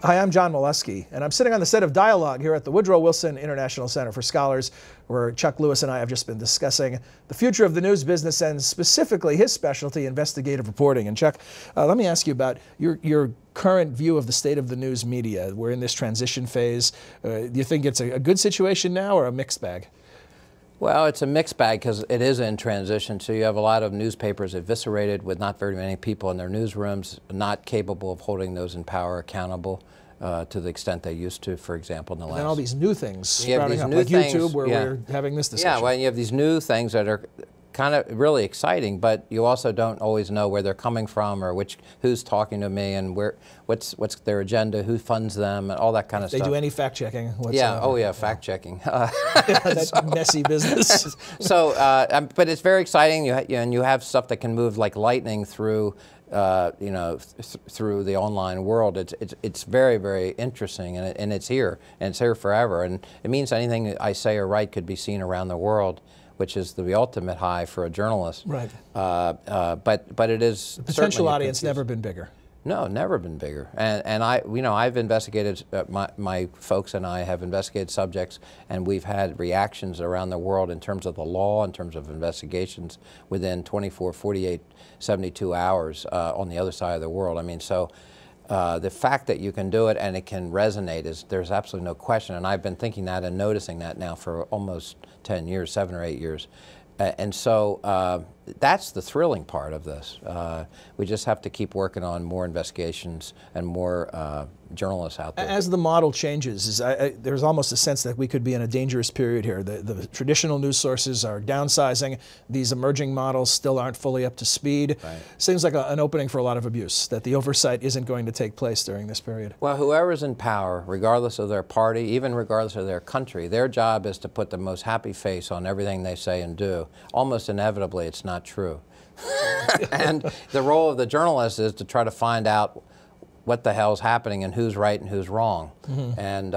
Hi, I'm John Milewski, and I'm sitting on the set of Dialogue here at the Woodrow Wilson International Center for Scholars, where Chuck Lewis and I have just been discussing the future of the news business and specifically his specialty, investigative reporting. And Chuck, let me ask you about your current view of the state of the news media. We're in this transition phase. Do you think it's a good situation now or a mixed bag? Well, it's a mixed bag because it is in transition. So you have a lot of newspapers eviscerated with not very many people in their newsrooms, not capable of holding those in power accountable to the extent they used to, for example, in the last. And all these new things sprouting up, like YouTube, where we're having this discussion. Yeah, well, you have these new things that are kind of really exciting, but you also don't always know where they're coming from or who's talking to me and what's their agenda, who funds them, and all that kind of stuff. They do any fact checking? Fact checking. That messy business. So, but it's very exciting. And you have stuff that can move like lightning through, through the online world. It's very, very interesting, and it's here, and it's here forever. And it means anything I say or write could be seen around the world, which is the ultimate high for a journalist. Right. But it is the potential audience never been bigger. No, never been bigger. And I've investigated, my folks and I have investigated subjects, and we've had reactions around the world in terms of the law, in terms of investigations within 24, 48, 72 hours on the other side of the world. I mean, so the fact that you can do it and it can resonate there's absolutely no question. And I've been thinking that and noticing that now for almost 10 years, 7 or 8 years. And so that's the thrilling part of this. We just have to keep working on more investigations and more journalists out there. As the model changes, there's almost a sense that we could be in a dangerous period here. The traditional news sources are downsizing. These emerging models still aren't fully up to speed. Right. Seems like an opening for a lot of abuse, that the oversight isn't going to take place during this period. Well, whoever's in power, regardless of their party, even regardless of their country, their job is to put the most happy face on everything they say and do. Almost inevitably, it's not true. And the role of the journalist is to try to find out what the hell's happening and who's right and who's wrong. Mm-hmm. And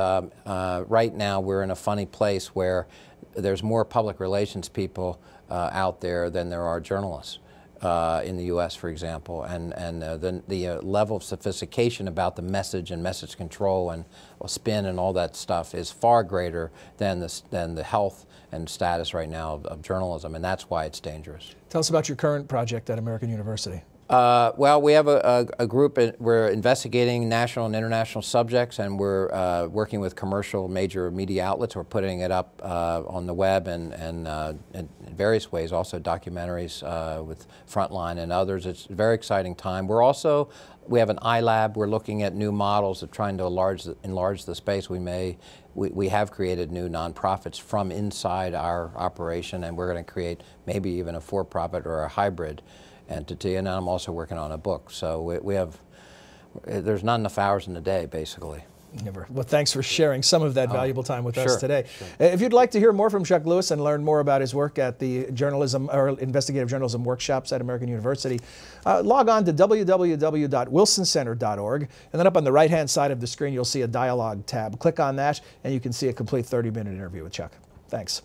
right now we're in a funny place where there's more public relations people out there than there are journalists in the U.S., for example. And the level of sophistication about the message and message control and spin and all that stuff is far greater than the health and status right now of journalism, and that's why it's dangerous. Tell us about your current project at American University. Well, we have a group, we're investigating national and international subjects, and we're working with commercial major media outlets. We're putting it up on the web and in various ways, also documentaries with Frontline and others. It's a very exciting time. We have an iLab. We're looking at new models of trying to enlarge the space. We have created new nonprofits from inside our operation, and we're going to create maybe even a for-profit or a hybrid entity, and I'm also working on a book. So there's not enough hours in the day, basically. Never. Well, thanks for sharing some of that valuable time with us today. Sure. If you'd like to hear more from Chuck Lewis and learn more about his work at the investigative journalism workshops at American University, log on to www.wilsoncenter.org, and then up on the right-hand side of the screen, you'll see a Dialogue tab. Click on that, and you can see a complete 30-minute interview with Chuck. Thanks.